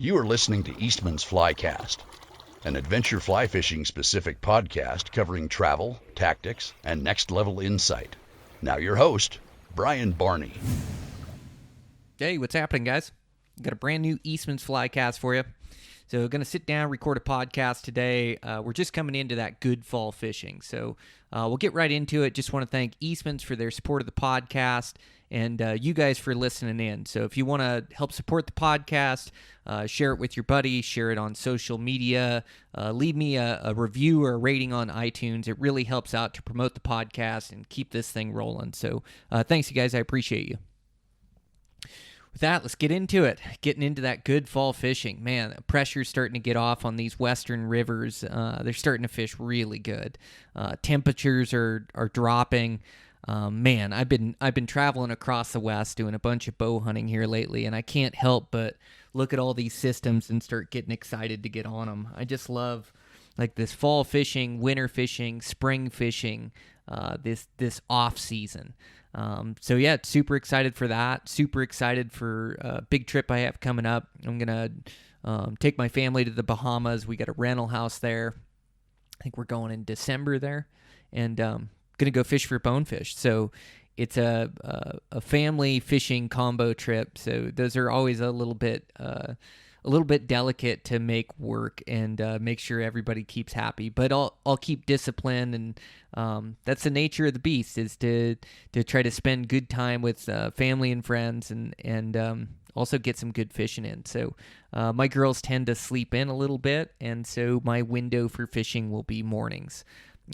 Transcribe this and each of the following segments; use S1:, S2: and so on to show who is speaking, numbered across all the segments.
S1: You are listening to Eastman's Flycast, an adventure fly fishing specific podcast covering travel, tactics, and next level insight. Now your host, Brian Barney.
S2: Hey, what's happening, guys? Got a brand new Eastman's Flycast for you. So going to sit down, record a podcast today. We're just coming into that good fall fishing. So we'll get right into it. Just want to thank Eastman's for their support of the podcast and you guys for listening in. So if you want to help support the podcast, share it with your buddy, share it on social media, leave me a review or a rating on iTunes. It really helps out to promote the podcast and keep this thing rolling. So thanks, you guys. I appreciate you. With that, let's get into it. Getting into that good fall fishing. Man, the pressure's starting to get off on these western rivers. They're starting to fish really good. Temperatures are dropping. Man, I've been traveling across the West doing a bunch of bow hunting here lately, and I can't help but look at all these systems and start getting excited to get on them. I just love like this fall fishing, winter fishing, spring fishing, this off season. So yeah, super excited for that. Super excited for a big trip I have coming up. I'm gonna take my family to the Bahamas. We got a rental house there. I think we're going in December there, and gonna go fish for bonefish. So it's a family fishing combo trip. So those are always a little bit delicate to make work and make sure everybody keeps happy. But I'll keep discipline, and that's the nature of the beast, is to try to spend good time with family and friends, and also get some good fishing in. So my girls tend to sleep in a little bit, and so my window for fishing will be mornings.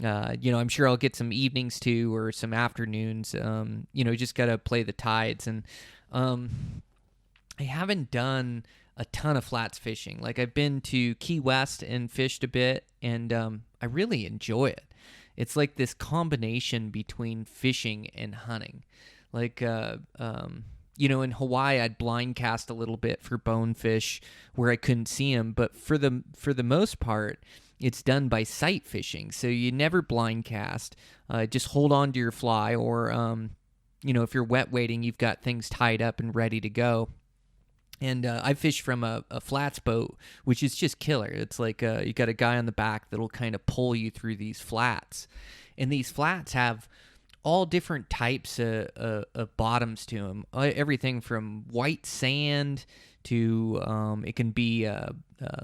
S2: I'm sure I'll get some evenings too, or some afternoons. Just got to play the tides. And I haven't done a ton of flats fishing. Like, I've been to Key West and fished a bit, and I really enjoy it. It's like this combination between fishing and hunting. Like, in Hawaii, I'd blind cast a little bit for bonefish where I couldn't see them, but for the most part, it's done by sight fishing. So you never blind cast. Just hold on to your fly, or if you're wet wading, you've got things tied up and ready to go. And I fish from a flats boat, which is just killer. It's like you got a guy on the back that'll kind of pull you through these flats. And these flats have all different types of bottoms to them. Everything from white sand to it can be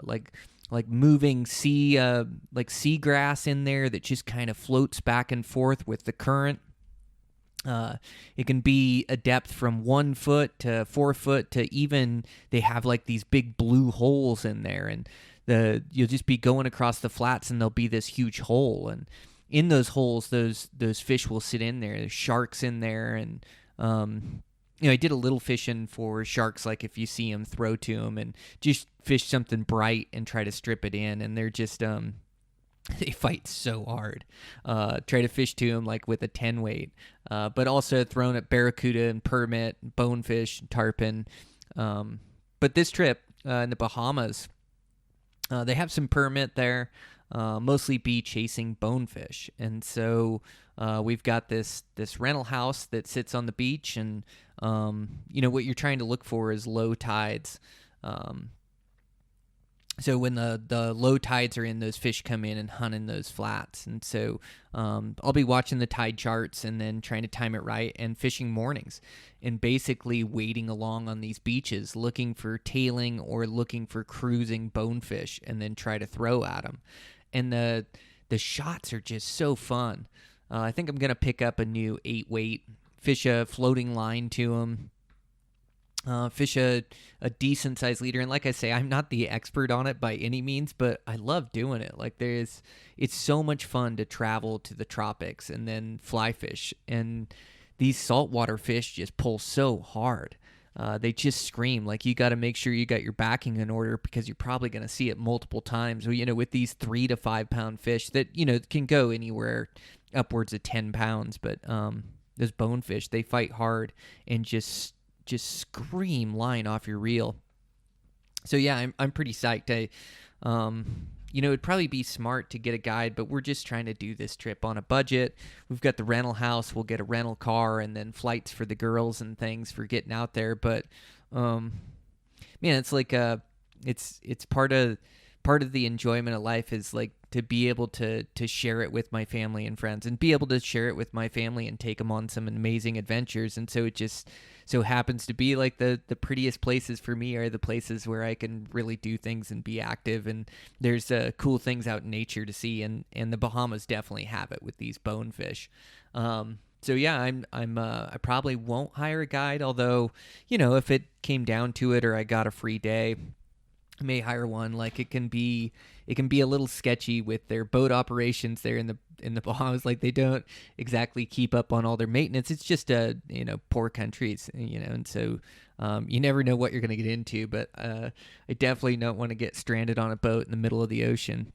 S2: like moving like seagrass in there that just kind of floats back and forth with the current. It can be a depth from 1 foot to 4 foot to even they have like these big blue holes in there, and you'll just be going across the flats and there'll be this huge hole, and in those holes those fish will sit in there. There's sharks in there, and I did a little fishing for sharks, like if you see them, throw to them and just fish something bright and try to strip it in, and they're just they fight so hard. Try to fish to them like with a 10 weight, but also thrown at barracuda and permit, bonefish, tarpon. But this trip in the Bahamas, they have some permit there, mostly be chasing bonefish. And so we've got this rental house that sits on the beach, and what you're trying to look for is low tides. So when the low tides are in, those fish come in and hunt in those flats. And so I'll be watching the tide charts and then trying to time it right and fishing mornings and basically wading along on these beaches looking for tailing or looking for cruising bonefish, and then try to throw at them. And the shots are just so fun. I think I'm going to pick up a new 8 weight, fish a floating line to them. Fish a decent sized leader, and like I say, I'm not the expert on it by any means, but I love doing it. Like, it's so much fun to travel to the tropics and then fly fish, and these saltwater fish just pull so hard. They just scream. Like, you got to make sure you got your backing in order, because you're probably going to see it multiple times. With these 3 to 5 pound fish that can go anywhere upwards of 10 pounds, but those bonefish, they fight hard and just scream line off your reel. So yeah, I'm pretty psyched. It'd probably be smart to get a guide, but we're just trying to do this trip on a budget. We've got the rental house, we'll get a rental car, and then flights for the girls and things for getting out there. But it's like it's part of the enjoyment of life is like to be able to share it with my family and friends, and be able to share it with my family and take them on some amazing adventures. And so it just so happens to be like the prettiest places for me are the places where I can really do things and be active, and there's cool things out in nature to see, and the Bahamas definitely have it with these bonefish. So yeah, I probably won't hire a guide, although, if it came down to it or I got a free day, I may hire one. Like it can be a little sketchy with their boat operations there in the Bahamas. Like they don't exactly keep up on all their maintenance. It's just poor countries, and so you never know what you're going to get into. But I definitely don't want to get stranded on a boat in the middle of the ocean.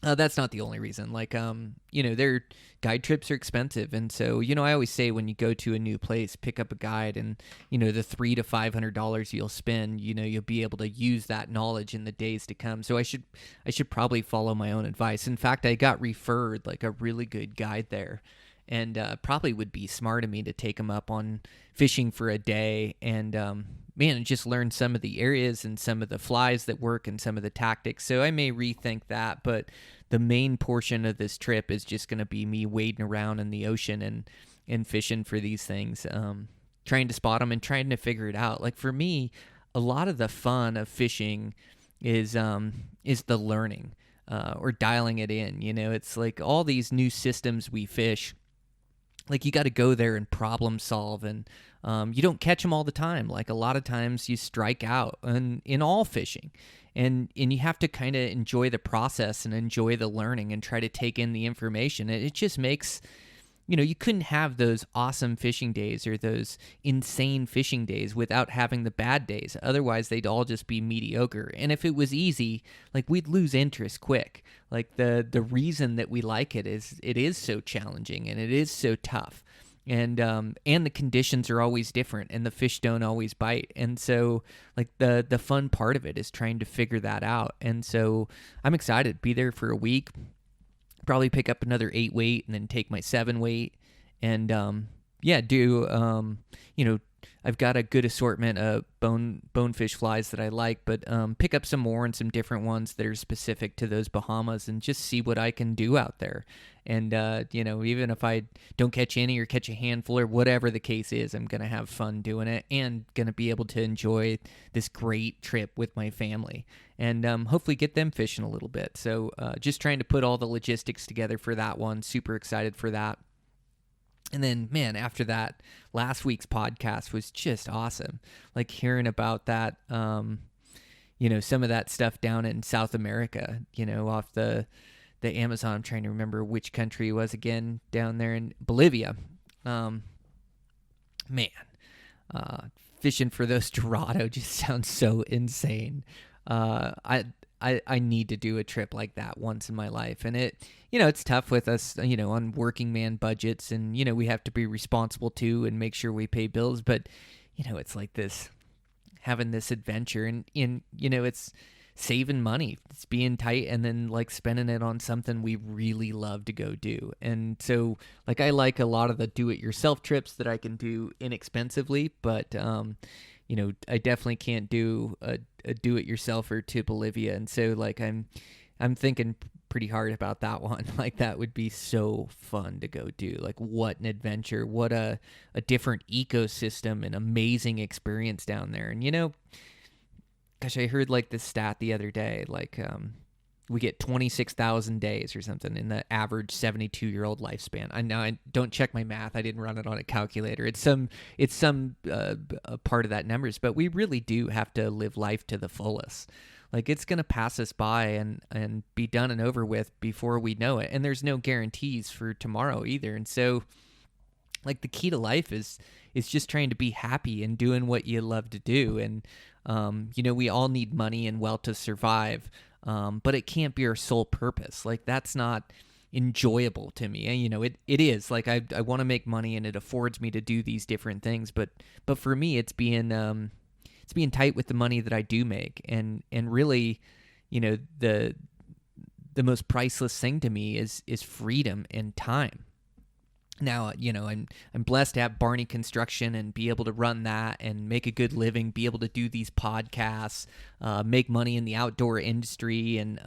S2: That's not the only reason. Like, their guide trips are expensive, and so I always say when you go to a new place, pick up a guide, and the $300 to $500 you'll spend, you'll be able to use that knowledge in the days to come. So I should probably follow my own advice. In fact, I got referred like a really good guide there, and probably would be smart of me to take him up on fishing for a day, and just learn some of the areas and some of the flies that work and some of the tactics. So I may rethink that, but the main portion of this trip is just going to be me wading around in the ocean and fishing for these things, trying to spot them and trying to figure it out. Like for me, a lot of the fun of fishing is the learning, or dialing it in. It's like all these new systems we fish. Like you got to go there and problem solve, and you don't catch them all the time. Like a lot of times you strike out in all fishing, and you have to kind of enjoy the process and enjoy the learning and try to take in the information. It just makes, you couldn't have those awesome fishing days or those insane fishing days without having the bad days. Otherwise, they'd all just be mediocre. And if it was easy, like we'd lose interest quick. Like the reason that we like it is so challenging and it is so tough. And the conditions are always different, and the fish don't always bite. And so like the fun part of it is trying to figure that out. And so I'm excited. Be there for a week. Probably pick up another 8 weight and then take my 7 weight, and I've got a good assortment of bonefish flies that I like, but pick up some more and some different ones that are specific to those Bahamas, and just see what I can do out there. And even if I don't catch any or catch a handful or whatever the case is, I'm gonna have fun doing it and gonna be able to enjoy this great trip with my family, and hopefully get them fishing a little bit. So just trying to put all the logistics together for that one. Super excited for that. And then, man, after that, last week's podcast was just awesome. Like hearing about that, some of that stuff down in South America, off the Amazon. I'm trying to remember which country it was again, down there in Bolivia. Fishing for those Dorado just sounds so insane. I need to do a trip like that once in my life. And it's tough with us, on working man budgets, and, we have to be responsible too and make sure we pay bills. But, it's like this, having this adventure, and it's saving money. It's being tight and then like spending it on something we really love to go do. And so like I like a lot of the do-it-yourself trips that I can do inexpensively, but I definitely can't do a do-it-yourselfer to Bolivia. And so like I'm thinking pretty hard about that one. Like that would be so fun to go do. Like what an adventure, what a different ecosystem and amazing experience down there. And gosh, I heard like this stat the other day, like we get 26,000 days or something in the average 72-year-old lifespan. I don't check my math. I didn't run it on a calculator. It's some part of that numbers, but we really do have to live life to the fullest. Like it's going to pass us by and be done and over with before we know it. And there's no guarantees for tomorrow either. And so like the key to life is just trying to be happy and doing what you love to do. And, we all need money and wealth to survive. But it can't be our sole purpose. Like that's not enjoyable to me. And, it is like, I want to make money and it affords me to do these different things. But for me, it's being tight with the money that I do make. And really, the most priceless thing to me is freedom and time. Now, I'm blessed to have Barney Construction and be able to run that and make a good living, be able to do these podcasts, make money in the outdoor industry, and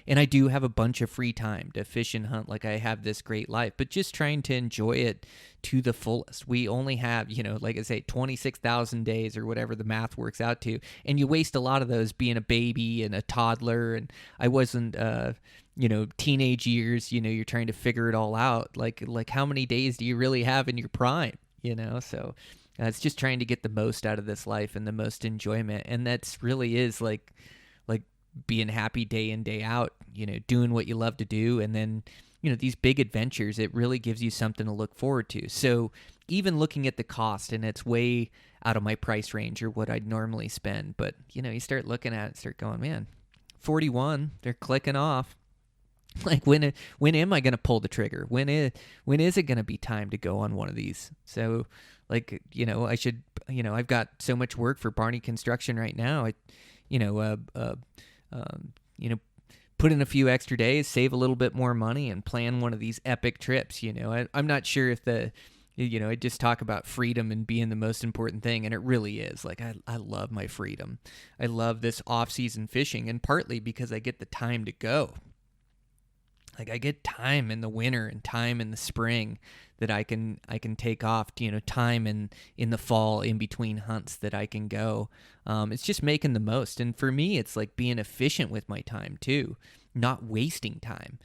S2: I do have a bunch of free time to fish and hunt. Like, I have this great life, but just trying to enjoy it to the fullest. We only have, like I say, 26,000 days or whatever the math works out to, and you waste a lot of those being a baby and a toddler. And I wasn't teenage years, you're trying to figure it all out. Like how many days do you really have in your prime, So it's just trying to get the most out of this life and the most enjoyment. And that's really is like being happy day in, day out, doing what you love to do. And then, these big adventures, it really gives you something to look forward to. So even looking at the cost, and it's way out of my price range or what I'd normally spend. But, you start looking at it, start going, man, 41, they're clicking off. Like, when am I going to pull the trigger? When is it going to be time to go on one of these? So, I should, I've got so much work for Barney Construction right now. Put in a few extra days, save a little bit more money, and plan one of these epic trips. I'm not sure if I just talk about freedom and being the most important thing, and it really is. Like, I love my freedom. I love this off-season fishing, and partly because I get the time to go. Like, I get time in the winter and time in the spring that I can take off, time in the fall in between hunts that I can go. It's just making the most. And for me, it's like being efficient with my time too, not wasting time.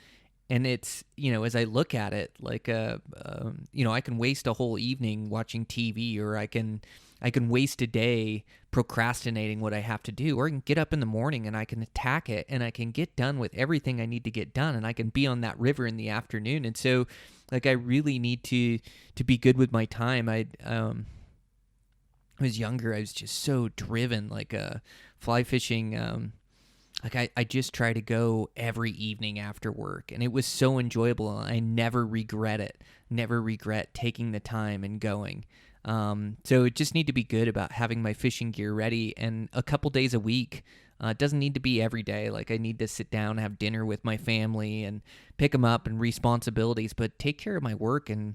S2: And it's, as I look at it, like, I can waste a whole evening watching TV, or I can waste a day procrastinating what I have to do, or I can get up in the morning and I can attack it, and I can get done with everything I need to get done, and I can be on that river in the afternoon. And so, like, I really need to be good with my time. I was younger, I was just so driven, like, fly fishing. I just try to go every evening after work, and it was so enjoyable. I never regret it. Never regret taking the time and going. So it just need to be good about having my fishing gear ready, and a couple days a week. It doesn't need to be every day. Like, I need to sit down and have dinner with my family and pick them up and responsibilities, but take care of my work and,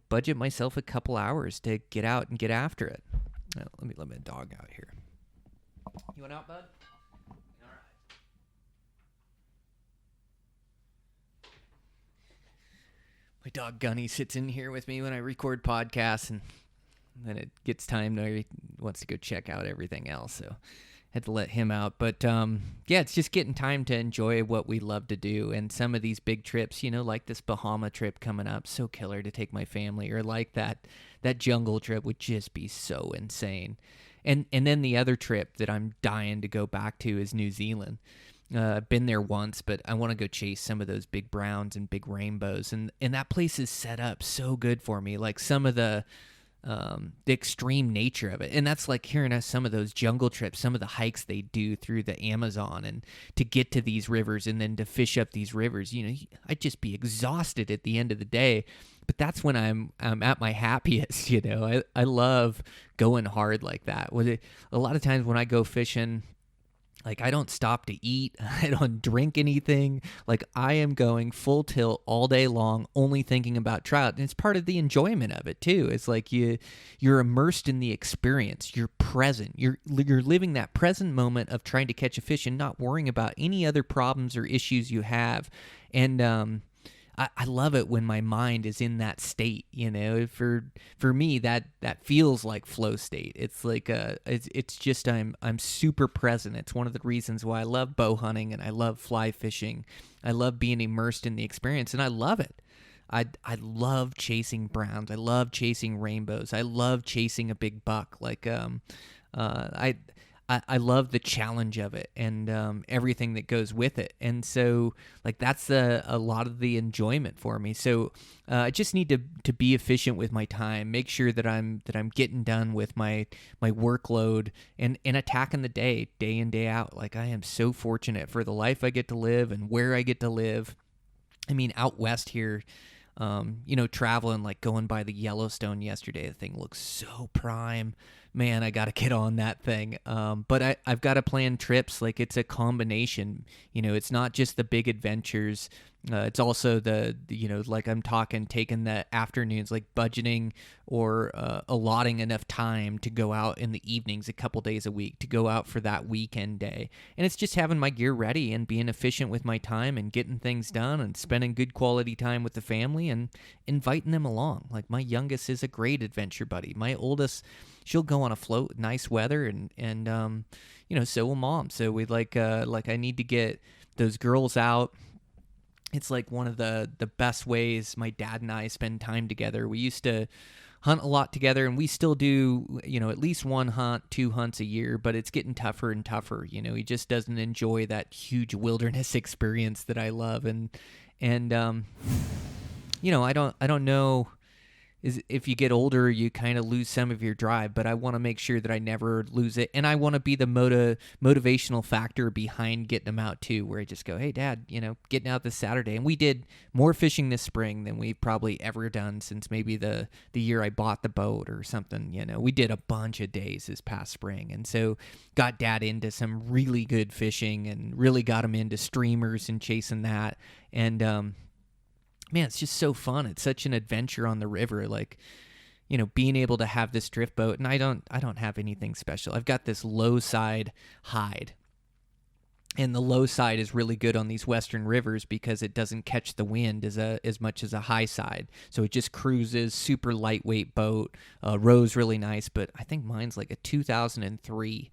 S2: budget myself a couple hours to get out and get after it. Let me let my dog out here. You want out, bud? All right. My dog Gunny sits in here with me when I record podcasts, and then it gets time to, he wants to go check out everything else, so had to let him out. But yeah, it's just getting time to enjoy what we love to do. And some of these big trips, like this Bahama trip coming up, so killer to take my family, or like that jungle trip would just be so insane. And then the other trip that I'm dying to go back to is New Zealand. I've been there once, but I want to go chase some of those big browns and big rainbows. And that place is set up so good for me. Like, some of the extreme nature of it. And that's like hearing some of those jungle trips, some of the hikes they do through the Amazon, and to get to these rivers and then to fish up these rivers. I'd just be exhausted at the end of the day. But that's when I'm at my happiest. I love going hard like that. A lot of times when I go fishing, like, I don't stop to eat. I don't drink anything. Like, I am going full tilt all day long, only thinking about trout. And it's part of the enjoyment of it too. It's like you're immersed in the experience. You're present. You're living that present moment of trying to catch a fish and not worrying about any other problems or issues you have. And I love it when my mind is in that state. For me, that feels like flow state. It's like it's just I'm super present. It's one of the reasons why I love bow hunting and I love fly fishing. I love being immersed in the experience, and I love it. I love chasing browns. I love chasing rainbows. I love chasing a big buck. Like, I love the challenge of it, and everything that goes with it. And so, like, that's a lot of the enjoyment for me. So I just need to be efficient with my time, make sure that I'm getting done with my workload, and attacking the day in, day out. Like, I am so fortunate for the life I get to live and where I get to live. I mean, out west here, traveling, like going by the Yellowstone yesterday, the thing looks so prime. Man, I got to get on that thing. But I've got to plan trips. Like, it's a combination. It's not just the big adventures. It's also like I'm talking taking the afternoons, like budgeting or allotting enough time to go out in the evenings a couple days a week, to go out for that weekend day. And it's just having my gear ready and being efficient with my time and getting things done and spending good quality time with the family and inviting them along. Like my youngest is a great adventure buddy. My oldest, she'll go on a float, nice weather, and so will mom. So we like I need to get those girls out. It's like one of the best ways my dad and I spend time together. We used to hunt a lot together, and we still do, at least one hunt, two hunts a year, but it's getting tougher and tougher. He just doesn't enjoy that huge wilderness experience that I love. And I don't know, is if you get older, you kind of lose some of your drive, but I want to make sure that I never lose it. And I want to be the motivational factor behind getting them out too, where I just go, hey, Dad, getting out this Saturday. And we did more fishing this spring than we've probably ever done since maybe the year I bought the boat or something. We did a bunch of days this past spring. And so got Dad into some really good fishing and really got him into streamers and chasing that. And, man, it's just so fun. It's such an adventure on the river, like, being able to have this drift boat. And I don't have anything special. I've got this low side hide, and the low side is really good on these western rivers because it doesn't catch the wind as much as a high side. So it just cruises, super lightweight boat, rows really nice. But I think mine's like a 2003.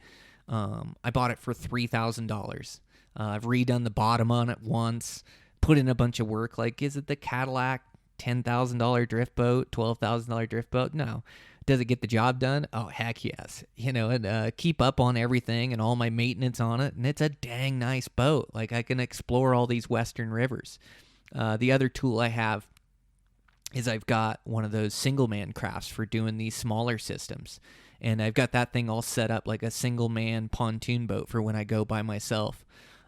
S2: I bought it for $3,000. I've redone the bottom on it once. Put in a bunch of work. Like, is it the Cadillac $10,000 drift boat, $12,000 drift boat? No. Does it get the job done? Oh, heck yes. And keep up on everything and all my maintenance on it. And it's a dang nice boat. Like, I can explore all these western rivers. The other tool I have is I've got one of those single man crafts for doing these smaller systems. And I've got that thing all set up like a single man pontoon boat for when I go by myself.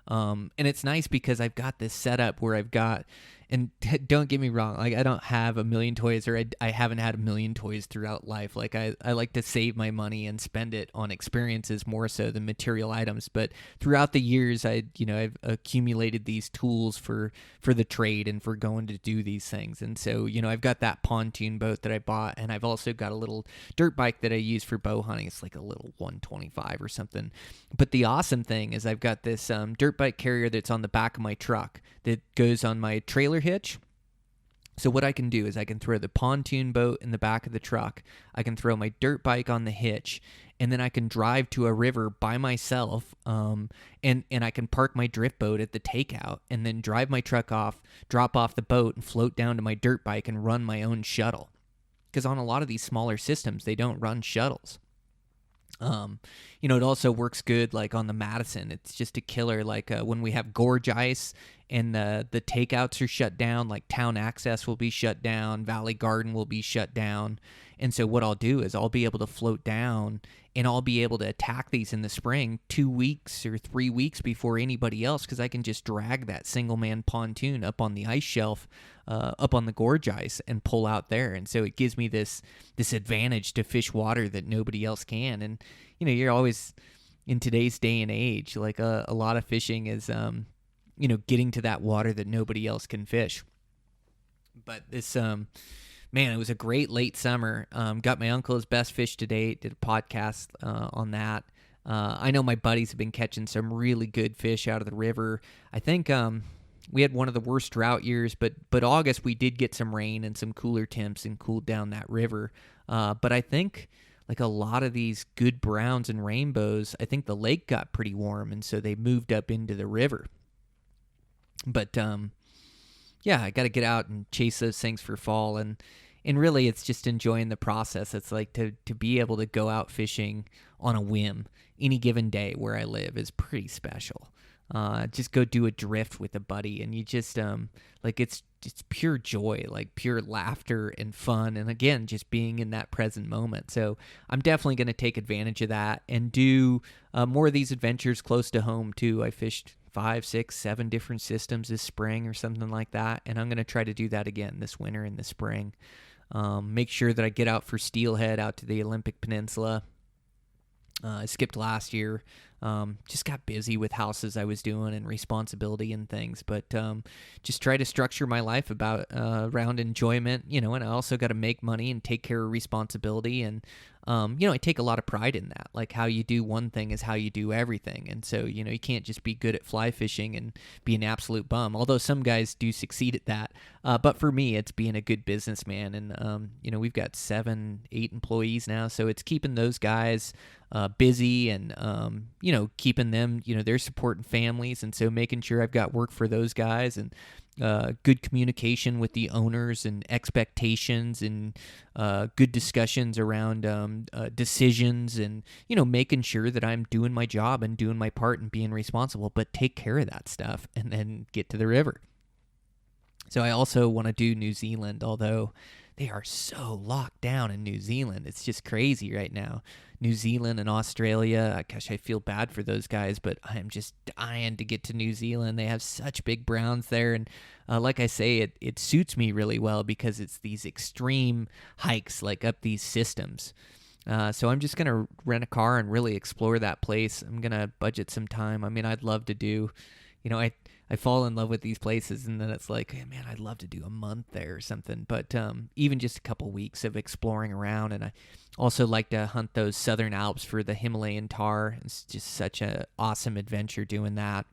S2: And it's nice because I've got this setup where I've got, and don't get me wrong, like I don't have a million toys, or I haven't had a million toys throughout life. Like I like to save my money and spend it on experiences more so than material items. But throughout the years, I've accumulated these tools for the trade and for going to do these things. And so, I've got that pontoon boat that I bought, and I've also got a little dirt bike that I use for bow hunting. It's like a little 125 or something. But the awesome thing is I've got this dirt bike carrier that's on the back of my truck that goes on my trailer hitch. So what I can do is I can throw the pontoon boat in the back of the truck, I can throw my dirt bike on the hitch, and then I can drive to a river by myself, and I can park my drift boat at the takeout, and then drive my truck off, drop off the boat, and float down to my dirt bike and run my own shuttle. Because on a lot of these smaller systems, they don't run shuttles. It also works good like on the Madison. It's just a killer. Like when we have gorge ice and the takeouts are shut down, like town access will be shut down, Valley Garden will be shut down. And so what I'll do is I'll be able to float down and I'll be able to attack these in the spring 2 weeks or 3 weeks before anybody else, because I can just drag that single man pontoon up on the ice shelf, up on the gorge ice, and pull out there. And so it gives me this advantage to fish water that nobody else can. And you're always, in today's day and age, like a lot of fishing is getting to that water that nobody else can fish. But this man, it was a great late summer. Got my uncle his best fish to date. Did a podcast on that. I know my buddies have been catching some really good fish out of the river. I think we had one of the worst drought years, but August we did get some rain and some cooler temps and cooled down that river. But I think like a lot of these good browns and rainbows, I think the lake got pretty warm, and so they moved up into the river. But yeah, I got to get out and chase those things for fall, and really it's just enjoying the process. It's like to be able to go out fishing on a whim any given day where I live is pretty special. Just go do a drift with a buddy, and you just like it's pure joy, like pure laughter and fun, and again just being in that present moment. So I'm definitely going to take advantage of that and do more of these adventures close to home too. I fished 5, 6, 7 different systems this spring or something like that, and I'm going to try to do that again this winter and this spring. Make sure that I get out for steelhead out to the Olympic Peninsula. I skipped last year. Just got busy with houses I was doing and responsibility and things, but just try to structure my life around enjoyment, and I also got to make money and take care of responsibility. And, I take a lot of pride in that. Like, how you do one thing is how you do everything. And so, you can't just be good at fly fishing and be an absolute bum, although some guys do succeed at that. But for me, it's being a good businessman. And, we've got 7-8 employees now, so it's keeping those guys busy and, keeping them, they're supporting families. And so making sure I've got work for those guys and good communication with the owners and expectations and good discussions around decisions and, making sure that I'm doing my job and doing my part and being responsible, but take care of that stuff and then get to the river. So I also want to do New Zealand, although they are so locked down in New Zealand. It's just crazy right now. New Zealand and Australia, gosh, I feel bad for those guys, but I am just dying to get to New Zealand. They have such big browns there, and like I say, it suits me really well because it's these extreme hikes, like up these systems. So I'm just going to rent a car and really explore that place. I'm going to budget some time. I mean, I'd love to do, I fall in love with these places, and then it's like, man, I'd love to do a month there or something. But even just a couple weeks of exploring around, and I also like to hunt those Southern Alps for the Himalayan tar. It's just such an awesome adventure doing that.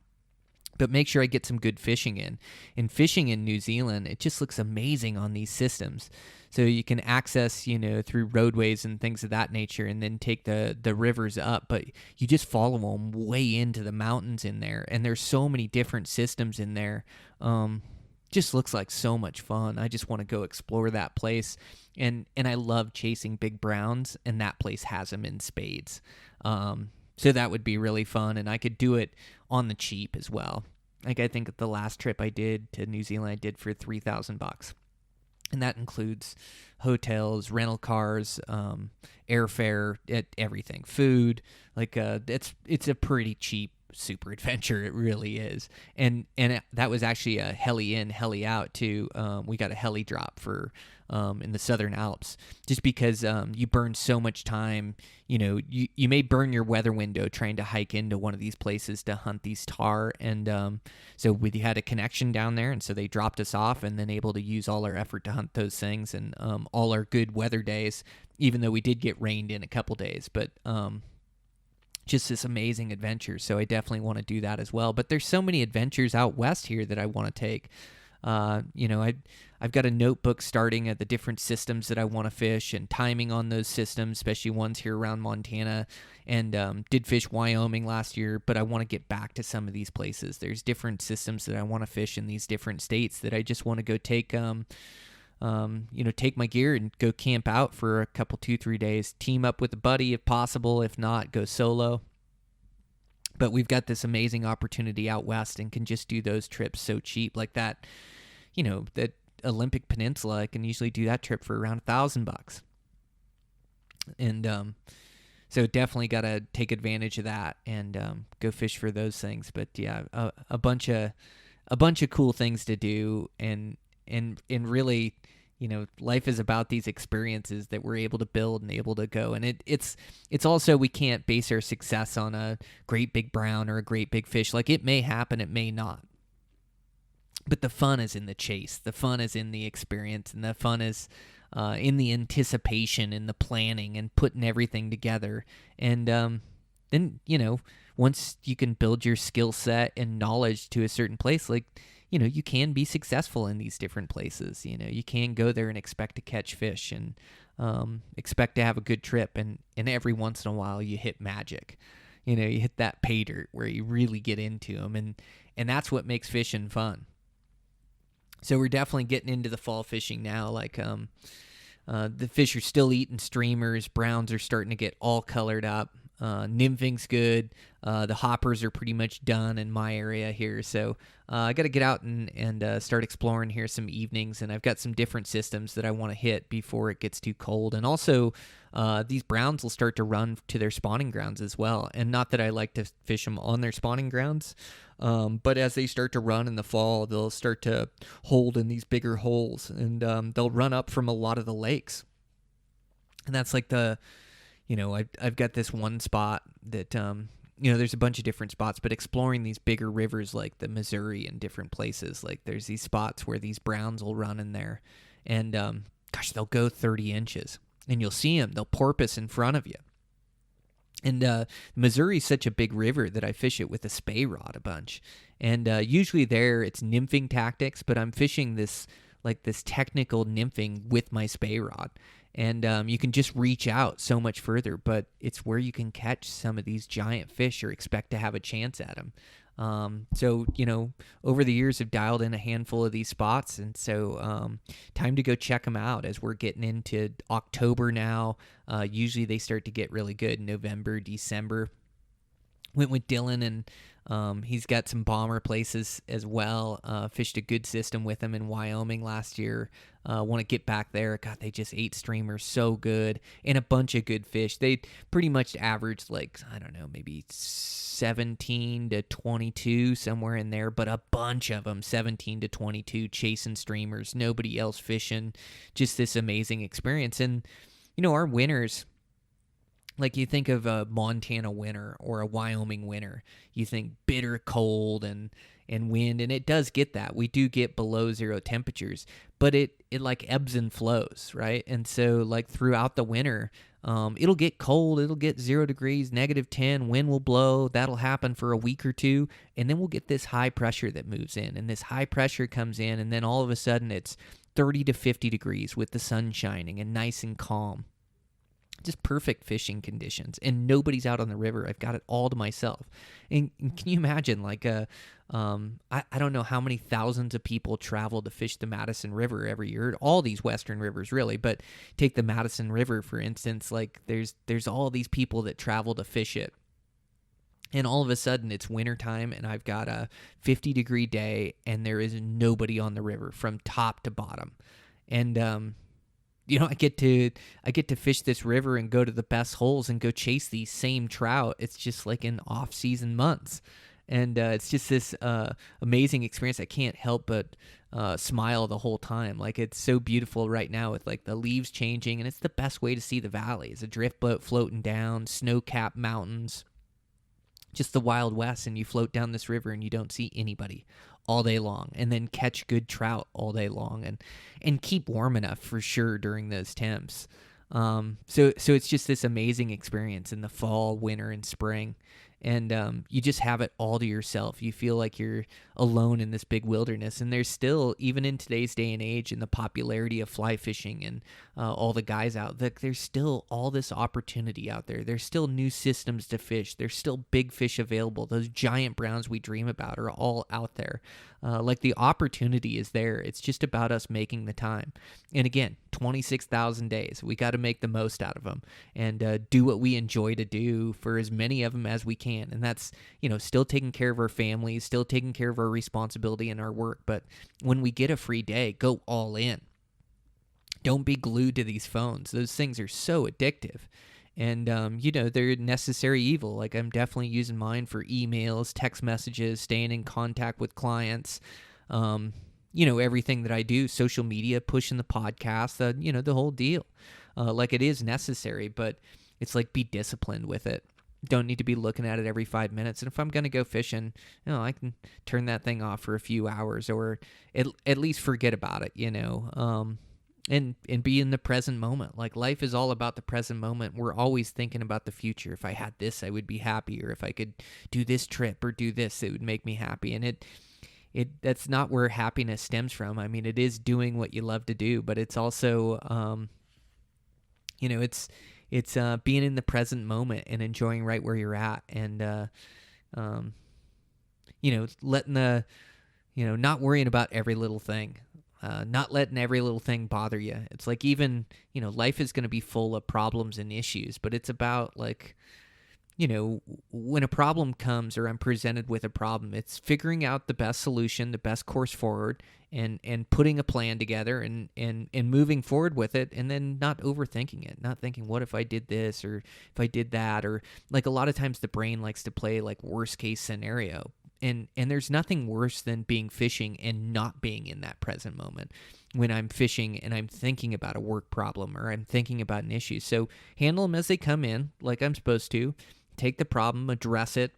S2: But make sure I get some good fishing in. And fishing in New Zealand, it just looks amazing on these systems. So you can access, through roadways and things of that nature, and then take the rivers up. But you just follow them way into the mountains in there. And there's so many different systems in there. Just looks like so much fun. I just want to go explore that place. And I love chasing big browns, and that place has them in spades. So that would be really fun, and I could do it on the cheap as well. Like, I think the last trip I did to New Zealand, I did for $3,000, and that includes hotels, rental cars, airfare, everything, food. Like, it's a pretty cheap super adventure. It really is. And that was actually a heli in, heli out too. We got a heli drop for in the Southern Alps, just because you burn so much time. You may burn your weather window trying to hike into one of these places to hunt these tar. And so we had a connection down there, and so they dropped us off, and then able to use all our effort to hunt those things and all our good weather days, even though we did get rained in a couple days. But just this amazing adventure. So I definitely want to do that as well. But there's so many adventures out west here that I want to take. I've got a notebook starting at the different systems that I want to fish and timing on those systems, especially ones here around Montana, and did fish Wyoming last year, but I want to get back to some of these places. There's different systems that I want to fish in these different states that I just want to go take, take my gear and go camp out for a couple, 2-3 days, team up with a buddy if possible. If not, go solo. But we've got this amazing opportunity out west and can just do those trips so cheap. Like that, that Olympic Peninsula, I can usually do that trip for around $1,000. And so definitely got to take advantage of that and go fish for those things. But yeah, a bunch of cool things to do, and really, life is about these experiences that we're able to build and able to go. And it's also, we can't base our success on a great big brown or a great big fish. Like, it may happen, it may not. But the fun is in the chase. The fun is in the experience, and the fun is in the anticipation and the planning and putting everything together. And then, once you can build your skill set and knowledge to a certain place, like, you can be successful in these different places. You can go there and expect to catch fish and expect to have a good trip. And every once in a while you hit magic. You hit that pay dirt where you really get into them. And that's what makes fishing fun. So we're definitely getting into the fall fishing now. Like, the fish are still eating streamers. Browns are starting to get all colored up. Nymphing's good. The hoppers are pretty much done in my area here. So I got to get out and start exploring here some evenings. And I've got some different systems that I want to hit before it gets too cold. And also, these browns will start to run to their spawning grounds as well. And not that I like to fish them on their spawning grounds, but as they start to run in the fall, they'll start to hold in these bigger holes, and they'll run up from a lot of the lakes. And that's like the I've got this one spot that there's a bunch of different spots, but exploring these bigger rivers like the Missouri and different places, like there's these spots where these browns will run in there, and they'll go 30 inches, and you'll see them. They'll porpoise in front of you. And Missouri is such a big river that I fish it with a spey rod a bunch. And usually there it's nymphing tactics, but I'm fishing this technical nymphing with my spey rod. And you can just reach out so much further, but it's where you can catch some of these giant fish or expect to have a chance at them. So, over the years I've dialed in a handful of these spots, and so time to go check them out as we're getting into October now. Usually they start to get really good in November, December. Went with Dylan, and he's got some bomber places as well. Fished a good system with him in Wyoming last year. Want to get back there. God, they just ate streamers so good, and a bunch of good fish. They pretty much averaged maybe 17 to 22, somewhere in there, but a bunch of them, 17 to 22, chasing streamers, nobody else fishing. Just this amazing experience. And, our winners, like you think of a Montana winter or a Wyoming winter, you think bitter cold and wind, and it does get that. We do get below zero temperatures, but it like ebbs and flows, right? And so like throughout the winter, it'll get cold, it'll get 0 degrees, -10, wind will blow, that'll happen for a week or two, and then we'll get this high pressure that moves in, and this high pressure comes in, and then all of a sudden it's 30 to 50 degrees with the sun shining and nice and calm. Just perfect fishing conditions, and nobody's out on the river. I've got it all to myself. And can you imagine, like, I don't know how many thousands of people travel to fish the Madison River every year, all these western rivers really, but take the Madison River, for instance, like there's all these people that travel to fish it. And all of a sudden it's wintertime, and I've got a 50-degree day, and there is nobody on the river from top to bottom. And, I get to fish this river and go to the best holes and go chase these same trout. It's just like in off-season months. And it's just this amazing experience. I can't help but smile the whole time. Like, it's so beautiful right now with like the leaves changing, and it's the best way to see the valley. It's a drift boat floating down, snow-capped mountains, just the Wild West, and you float down this river and you don't see anybody all day long, and then catch good trout all day long, and keep warm enough for sure during those temps. So it's just this amazing experience in the fall, winter, and spring. And you just have it all to yourself. You feel like you're alone in this big wilderness. And there's still, even in today's day and age, and the popularity of fly fishing and all the guys out there, there's still all this opportunity out there. There's still new systems to fish. There's still big fish available. Those giant browns we dream about are all out there. Like, the opportunity is there. It's just about us making the time. And again, 26,000 days. We got to make the most out of them and do what we enjoy to do for as many of them as we can. And that's, still taking care of our families, still taking care of our responsibility and our work. But when we get a free day, go all in. Don't be glued to these phones. Those things are so addictive. And, they're necessary evil. Like, I'm definitely using mine for emails, text messages, staying in contact with clients, everything that I do, social media, pushing the podcast, the whole deal. Like, it is necessary, but it's like, be disciplined with it. Don't need to be looking at it every 5 minutes. And if I'm going to go fishing, I can turn that thing off for a few hours, or at least forget about it, and be in the present moment. Like, life is all about the present moment. We're always thinking about the future. If I had this, I would be happy. Or if I could do this trip or do this, it would make me happy. And that's not where happiness stems from. I mean, it is doing what you love to do, but it's also, it's being in the present moment and enjoying right where you're at. And, letting not worrying about every little thing. Not letting every little thing bother you. It's like, even, life is going to be full of problems and issues, but it's about, like, when a problem comes, or I'm presented with a problem, it's figuring out the best solution, the best course forward, and putting a plan together and moving forward with it, and then not overthinking it, not thinking, what if I did this, or if I did that, or, like, a lot of times the brain likes to play, like, worst case scenario. And there's nothing worse than being fishing and not being in that present moment when I'm fishing and I'm thinking about a work problem or I'm thinking about an issue. So handle them as they come in, like I'm supposed to. Take the problem, address it,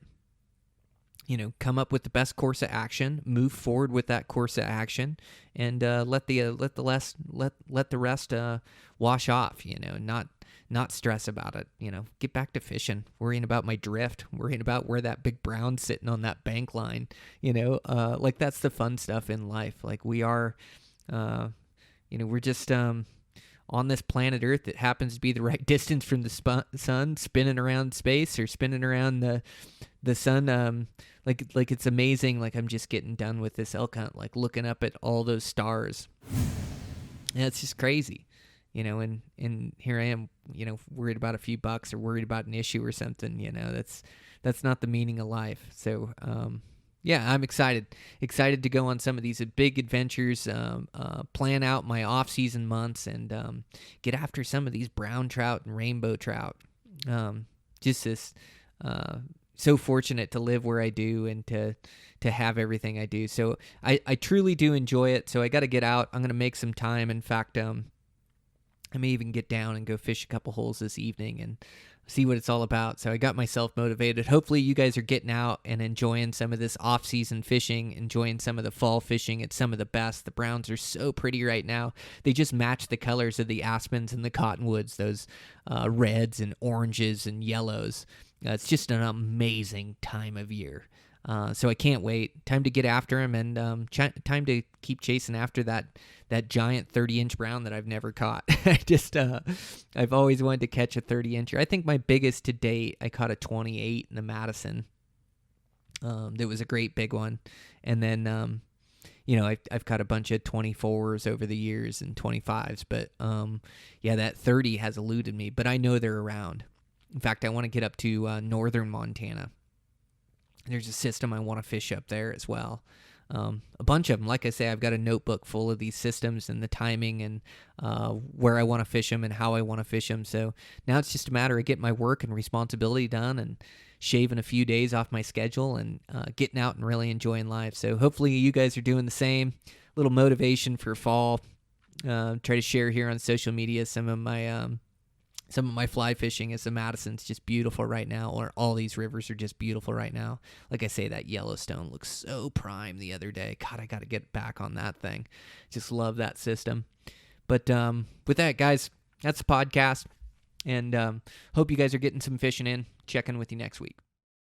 S2: come up with the best course of action, move forward with that course of action, and let the rest wash off. Not stress about it. Get back to fishing, worrying about my drift, worrying about where that big brown's sitting on that bank line. Like that's the fun stuff in life. Like we are, we're just on this planet Earth that happens to be the right distance from the sun, spinning around space or spinning around the sun. Like it's amazing. Like I'm just getting done with this elk hunt, like looking up at all those stars. And it's just crazy, and here I am, worried about a few bucks or worried about an issue or something. That's not the meaning of life. So, yeah, I'm excited to go on some of these big adventures, plan out my off-season months, and get after some of these brown trout and rainbow trout. Just this, so fortunate to live where I do and to have everything I do. So I truly do enjoy it. So I got to get out. I'm going to make some time. In fact, I may even get down and go fish a couple holes this evening and see what it's all about. So I got myself motivated. Hopefully you guys are getting out and enjoying some of this off-season fishing, enjoying some of the fall fishing. It's some of the best. The browns are so pretty right now. They just match the colors of the aspens and the cottonwoods, those reds and oranges and yellows. It's just an amazing time of year. So I can't wait. Time to get after him, and time to keep chasing after that giant 30-inch brown that I've never caught. I've always wanted to catch a 30-incher. I think my biggest to date, I caught a 28 in the Madison. That was a great big one. And then, I've caught a bunch of 24s over the years and 25s. But, that 30 has eluded me. But I know they're around. In fact, I want to get up to northern Montana. There's a system I want to fish up there as well. A bunch of them. Like I say, I've got a notebook full of these systems and the timing and where I want to fish them and how I want to fish them. So now it's just a matter of getting my work and responsibility done and shaving a few days off my schedule and getting out and really enjoying life. So hopefully you guys are doing the same. Little motivation for fall. Try to share here on social media some of my fly fishing, as the Madison's just beautiful right now, or all these rivers are just beautiful right now. Like I say, that Yellowstone looks so prime the other day. God, I got to get back on that thing. Just love that system. But with that, guys, that's the podcast. And hope you guys are getting some fishing in. Check in with you next week.